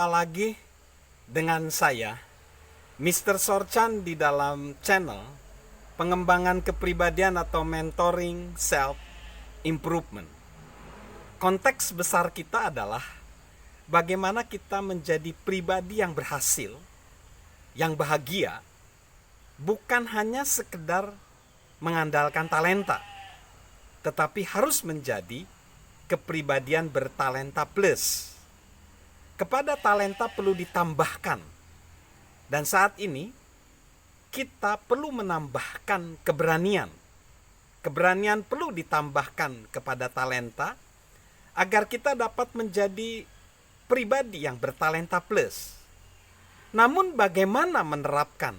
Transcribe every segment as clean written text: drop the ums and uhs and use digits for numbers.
Jumpa lagi dengan saya, Mr. Sorchan, di dalam channel pengembangan kepribadian atau mentoring self improvement. Konteks besar kita adalah bagaimana kita menjadi pribadi yang berhasil, yang bahagia, bukan hanya sekedar mengandalkan talenta, tetapi harus menjadi kepribadian bertalenta plus. Kepada talenta perlu ditambahkan. Dan saat ini kita perlu menambahkan keberanian. Keberanian perlu ditambahkan kepada talenta agar kita dapat menjadi pribadi yang bertalenta plus. Namun bagaimana menerapkan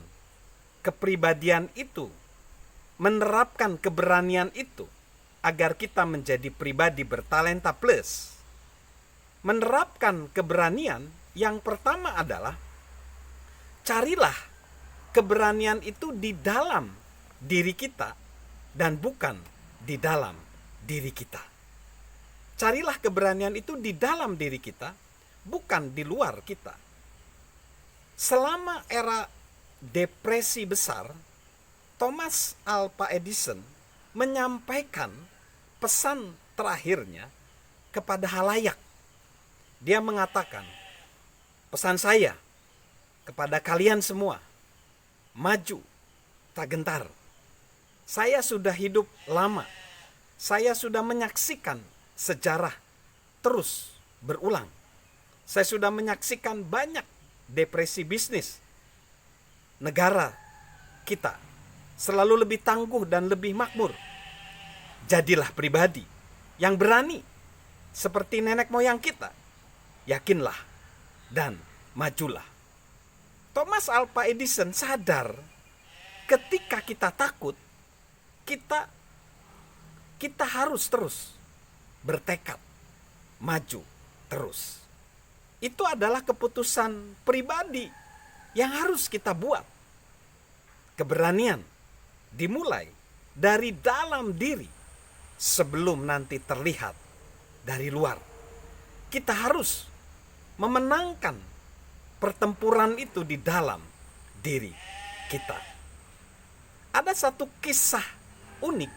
kepribadian itu, menerapkan keberanian itu agar kita menjadi pribadi bertalenta plus? Menerapkan keberanian yang pertama adalah carilah keberanian itu di dalam diri kita dan bukan di dalam diri kita. Carilah keberanian itu di dalam diri kita, bukan di luar kita. Selama era depresi besar, Thomas Alva Edison menyampaikan pesan terakhirnya kepada halayak. Dia mengatakan, pesan saya kepada kalian semua, maju, tak gentar. Saya sudah hidup lama. Saya sudah menyaksikan sejarah terus berulang. Saya sudah menyaksikan banyak depresi bisnis. Negara kita selalu lebih tangguh dan lebih makmur. Jadilah pribadi yang berani seperti nenek moyang kita. Yakinlah dan majulah. Thomas Alva Edison sadar ketika kita takut, kita harus terus bertekad maju terus. Itu adalah keputusan pribadi yang harus kita buat. Keberanian dimulai dari dalam diri sebelum nanti terlihat dari luar. Kita harus memenangkan pertempuran itu di dalam diri kita. Ada satu kisah unik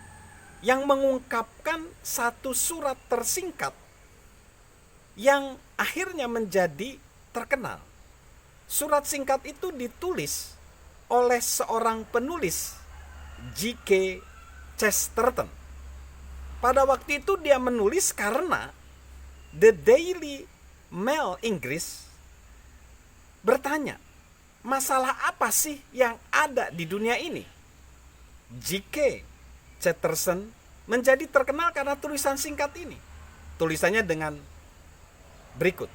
yang mengungkapkan satu surat tersingkat yang akhirnya menjadi terkenal. Surat singkat itu ditulis oleh seorang penulis, G.K. Chesterton. Pada waktu itu dia menulis karena The Daily Mail Inggris bertanya, masalah apa sih yang ada di dunia ini? G.K. Chesterton menjadi terkenal karena tulisan singkat ini. Tulisannya dengan berikut.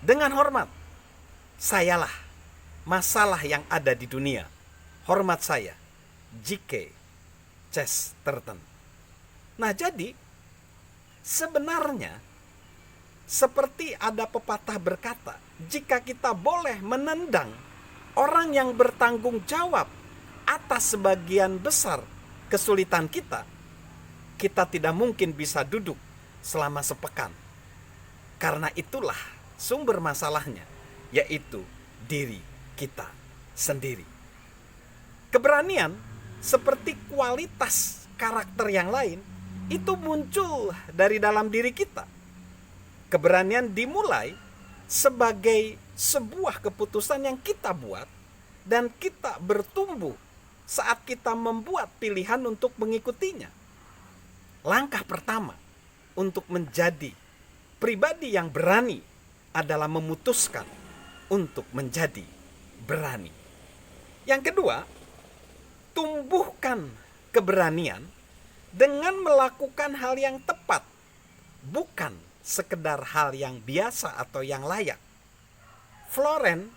Dengan hormat, sayalah masalah yang ada di dunia. Hormat saya, G.K. Chesterton. Nah, jadi sebenarnya seperti ada pepatah berkata, jika kita boleh menendang orang yang bertanggung jawab atas sebagian besar kesulitan kita, kita tidak mungkin bisa duduk selama sepekan. Karena itulah sumber masalahnya, yaitu diri kita sendiri. Keberanian seperti kualitas karakter yang lain itu muncul dari dalam diri kita. Keberanian dimulai sebagai sebuah keputusan yang kita buat dan kita bertumbuh saat kita membuat pilihan untuk mengikutinya. Langkah pertama untuk menjadi pribadi yang berani adalah memutuskan untuk menjadi berani. Yang kedua, tumbuhkan keberanian dengan melakukan hal yang tepat, bukan sekedar hal yang biasa atau yang layak. Florence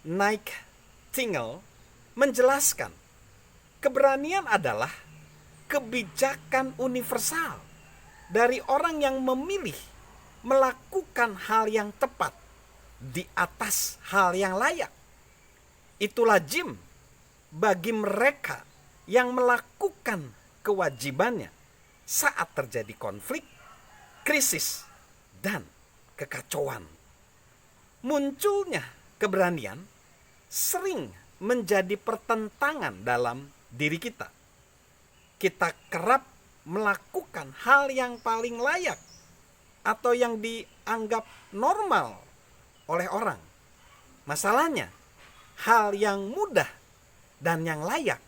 Nightingale menjelaskan, keberanian adalah kebijakan universal dari orang yang memilih melakukan hal yang tepat di atas hal yang layak. Itu lazim bagi mereka yang melakukan kewajibannya saat terjadi konflik, krisis, dan kekacauan. Munculnya keberanian sering menjadi pertentangan dalam diri kita. Kita kerap melakukan hal yang paling layak atau yang dianggap normal oleh orang. Masalahnya, hal yang mudah dan yang layak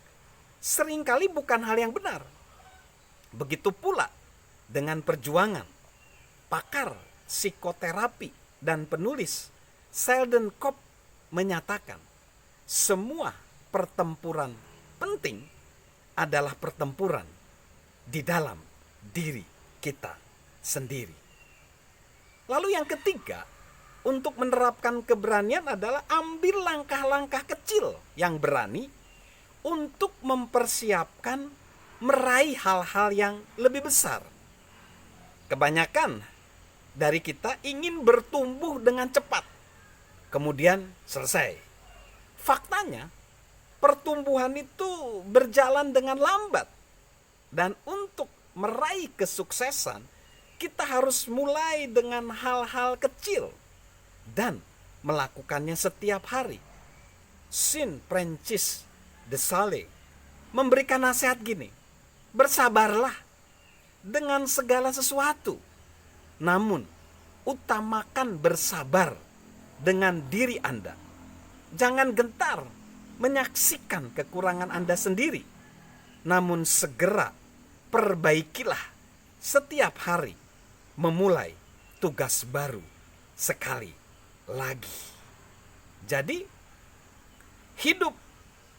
seringkali bukan hal yang benar. Begitu pula dengan perjuangan. Pakar psikoterapi dan penulis Sheldon Kopp menyatakan, semua pertempuran penting adalah pertempuran di dalam diri kita sendiri. Lalu yang ketiga, untuk menerapkan keberanian adalah ambil langkah-langkah kecil yang berani untuk mempersiapkan meraih hal-hal yang lebih besar. Kebanyakan dari kita ingin bertumbuh dengan cepat, kemudian selesai. Faktanya, pertumbuhan itu berjalan dengan lambat. Dan untuk meraih kesuksesan, kita harus mulai dengan hal-hal kecil dan melakukannya setiap hari. Saint Francis de Sales memberikan nasihat gini, bersabarlah dengan segala sesuatu, namun utamakan bersabar dengan diri Anda. Jangan gentar menyaksikan kekurangan Anda sendiri, namun segera perbaikilah setiap hari, memulai tugas baru sekali lagi. Jadi, hidup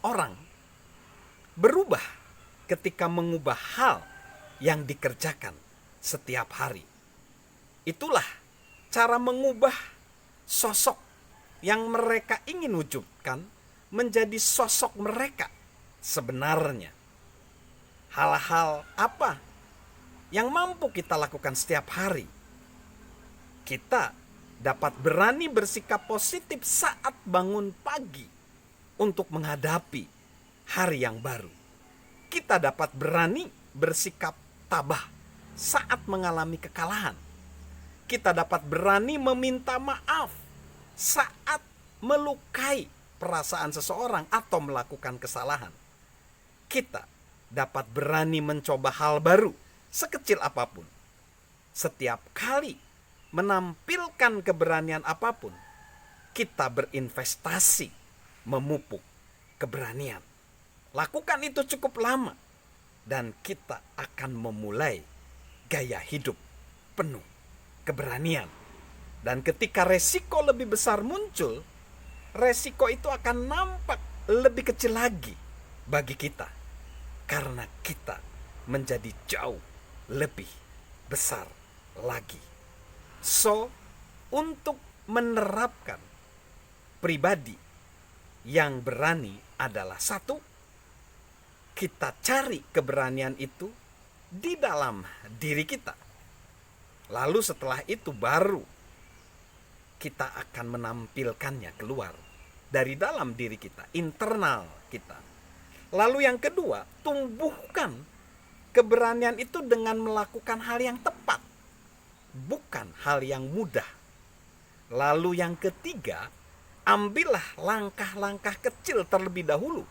orang berubah ketika mengubah hal yang dikerjakan setiap hari. Itulah cara mengubah sosok yang mereka ingin wujudkan menjadi sosok mereka sebenarnya. Hal-hal apa yang mampu kita lakukan setiap hari? Kita dapat berani bersikap positif saat bangun pagi untuk menghadapi hari yang baru. Kita dapat berani bersikap tabah saat mengalami kekalahan. Kita dapat berani meminta maaf saat melukai perasaan seseorang atau melakukan kesalahan. Kita dapat berani mencoba hal baru sekecil apapun. Setiap kali menampilkan keberanian apapun, kita berinvestasi memupuk keberanian. Lakukan itu cukup lama dan kita akan memulai gaya hidup penuh keberanian. Dan ketika resiko lebih besar muncul, resiko itu akan nampak lebih kecil lagi bagi kita, karena kita menjadi jauh lebih besar lagi. So, untuk menerapkan pribadi yang berani adalah satu, kita cari keberanian itu di dalam diri kita. Lalu setelah itu baru kita akan menampilkannya keluar dari dalam diri kita, internal kita. Lalu yang kedua, tumbuhkan keberanian itu dengan melakukan hal yang tepat, bukan hal yang mudah. Lalu yang ketiga, ambillah langkah-langkah kecil terlebih dahulu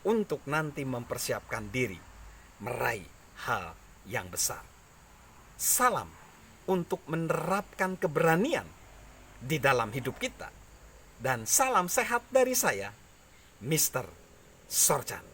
untuk nanti mempersiapkan diri meraih hal yang besar. Salam untuk menerapkan keberanian di dalam hidup kita. Dan salam sehat dari saya, Mr. Sorjan.